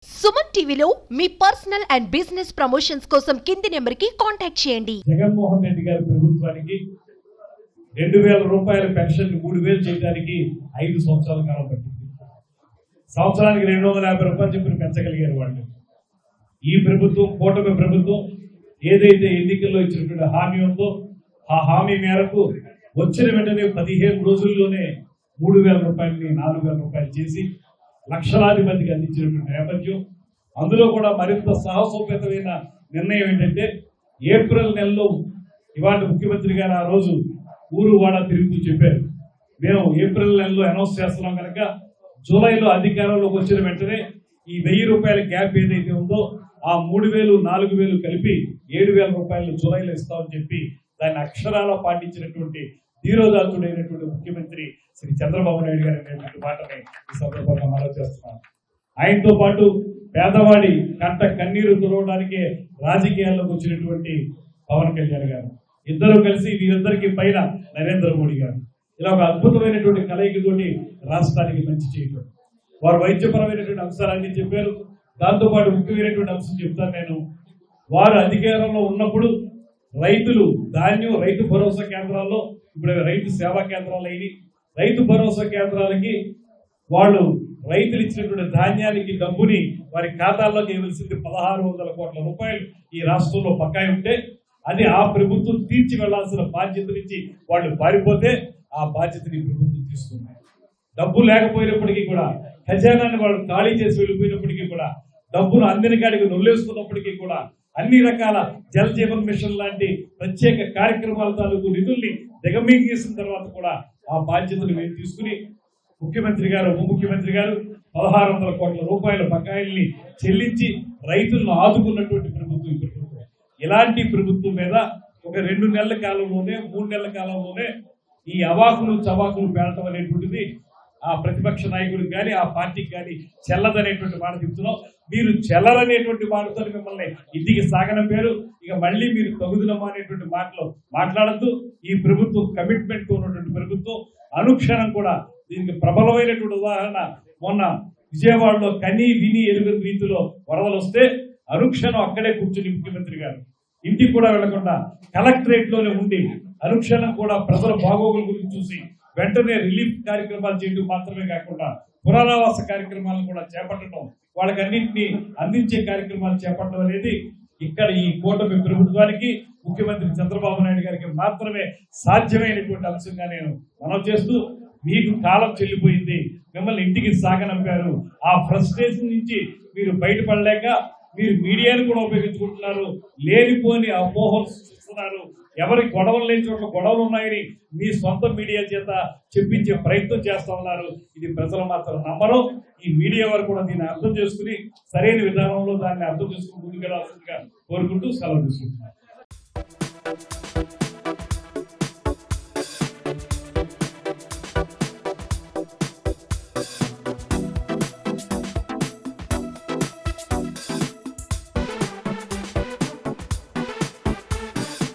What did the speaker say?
సుమన్ టీవీలో మీ personal and business promotions కోసం కింది నెంబర్కి కాంటాక్ట్ చేయండి. జగన్మోహన్ రెడ్డి గారి ప్రభుత్వానికి 2000 రూపాయల పెన్షన్ 3000 చేయడానికి 5 సంవత్సరాల కాలం పట్టింది. సంవత్సరానికి 250 రూపాయలు చెప్పిన పెంచగలిగారు వాళ్ళు. ఈ ప్రభుత్వం కూటమి ప్రభుత్వం ఏదైతే ఎన్నికల్లో ఇచ్చినటువంటి హామీ ఉందో ఆ హామీ మేరకు వచ్చిన వెంటనే 15 రోజుల్లోనే 3000 రూపాయలని 4000 రూపాయలు చేసి లక్షలాది మందికి అందించినటువంటి నేపథ్యం. అందులో కూడా మరింత సాహసోపేతమైన నిర్ణయం ఏంటంటే ఏప్రిల్ నెలలో ఇవాళ ముఖ్యమంత్రి గారు ఆ రోజు ఊరు వాడ తిరుగుతూ చెప్పారు, మేము ఏప్రిల్ నెలలో అనౌన్స్ చేస్తున్నాం కనుక జూలైలో అధికారంలోకి వచ్చిన వెంటనే ఈ 1000 రూపాయల గ్యాప్ ఏదైతే ఉందో ఆ 3000 4000 కలిపి 7000 రూపాయలు జూలైలో ఇస్తామని చెప్పి దాన్ని అక్షరాల పాటించినటువంటి ధీరోదాతుడైనటువంటి ముఖ్యమంత్రి శ్రీ చంద్రబాబు నాయుడు గారు అనేటువంటి మాటని ఈ సందర్భంగా మనం చేస్తున్నాం. ఆయనతో పాటు పేదవాడి కంట కన్నీరు తుడవడానికే రాజకీయాల్లోకి వచ్చినటువంటి పవన్ కళ్యాణ్ గారు, ఇద్దరు కలిసి వీరిద్దరికి పైన నరేంద్ర మోడీ గారు ఇలా ఒక అద్భుతమైనటువంటి కలయికతోటి రాష్ట్రానికి మంచి చేయటం. వారు వైద్యపరమైనటువంటి అంశాలన్నీ చెప్పారు. దాంతోపాటు ముఖ్యమైనటువంటి అంశం చెప్తాను నేను. వారు అధికారంలో ఉన్నప్పుడు రైతులు ధాన్యం రైతు భరోసా కేంద్రాల్లో, ఇప్పుడు రైతు సేవా కేంద్రాలు అయినాయి. రైతు భరోసా కేంద్రాలకి వాళ్ళు రైతులు ఇచ్చినటువంటి ధాన్యానికి డబ్బుని వారి ఖాతాల్లోకి ఇవ్వాల్సింది 1600 కోట్ల రూపాయలు ఈ రాష్ట్రంలో బకాయి ఉంటే అది ఆ ప్రభుత్వం తీర్చి వెళ్లాల్సిన బాధ్యత నుంచి వాళ్ళు పారిపోతే ఆ బాధ్యతని ప్రభుత్వం తీసుకుంది. డబ్బు లేకపోయినప్పటికీ కూడా ఖజానాన్ని వాళ్ళు ఖాళీ చేసి వెళ్ళిపోయినప్పటికీ కూడా డబ్బును అందిన కాడికి నొల్లేసుకున్నప్పటికీ కూడా అన్ని రకాల జల్ జీవన్ మిషన్ లాంటి ప్రత్యేక కార్యక్రమాల తాలూకు నిధుల్ని దిగమింగేసిన తర్వాత కూడా ఆ బాధ్యతను మేము తీసుకుని ముఖ్యమంత్రి గారు ఉప ముఖ్యమంత్రి గారు 1600 కోట్ల రూపాయల బకాయిల్ని చెల్లించి రైతులను ఆదుకున్నటువంటి ప్రభుత్వం ఈ ప్రభుత్వం. ఇలాంటి ప్రభుత్వం మీద ఒక 2 నెలల కాలంలోనే 3 నెలల కాలంలోనే ఈ అవాకులు చవాకులు పేడటం అనేటువంటిది ఆ ప్రతిపక్ష నాయకుడికి కానీ ఆ పార్టీకి కానీ చెల్లదనేటువంటి మాట చెప్తున్నాం. మీరు చెల్లరనేటువంటి మాటతో మిమ్మల్ని ఇంటికి సాగనంపారు. ఇక మళ్ళీ మీరు తగుదలమా అనేటువంటి మాటలు మాట్లాడద్దు. ఈ ప్రభుత్వం కమిట్మెంట్ ఉన్నటువంటి ప్రభుత్వం. అనుక్షణం కూడా దీనికి ప్రబలమైనటువంటి ఉదాహరణ మొన్న విజయవాడలో కని విని ఎరుగని రీతిలో వరదలు వస్తే అనుక్షణం అక్కడే కూర్చుని ముఖ్యమంత్రి గారు ఇంటికి కూడా వెళ్లకుండా కలెక్టరేట్ లోనే ఉండి అనుక్షణం కూడా ప్రజల బాగోగుల గురించి చూసి వెంటనే రిలీఫ్ కార్యక్రమాలు చేయడం మాత్రమే కాకుండా పునరావాస కార్యక్రమాలను కూడా చేపట్టడం, వాళ్ళకి అన్నింటినీ అందించే కార్యక్రమాలు చేపట్టడం అనేది ఇక్కడ ఈ కూటమి ప్రభుత్వానికి ముఖ్యమంత్రి చంద్రబాబు నాయుడు గారికి మాత్రమే సాధ్యమైనటువంటి అంశంగా నేను మనం చేస్తూ, మీకు కాలం చెల్లిపోయింది, మిమ్మల్ని ఇంటికి సాగనంపారు. ఆ ఫ్రస్ట్రేషన్ నుంచి మీరు బయటపడలేక మీరు మీడియాను కూడా ఉపయోగించుకుంటున్నారు. లేనిపోని అపోహలు సృష్టిస్తున్నారు. ఎవరి గొడవలు లేని చోట్ల గొడవలు ఉన్నాయని మీ సొంత మీడియా చేత చెప్పించే ప్రయత్నం చేస్తా ఉన్నారు. ఇది ప్రజలు మాత్రం నమ్మరు. ఈ మీడియా వారు కూడా దీన్ని అర్థం చేసుకుని సరైన విధానంలో దాన్ని అర్థం చేసుకుని ముందుకెళ్లాల్సిందిగా కోరుకుంటూ సెలవు తీసుకుంటున్నారు.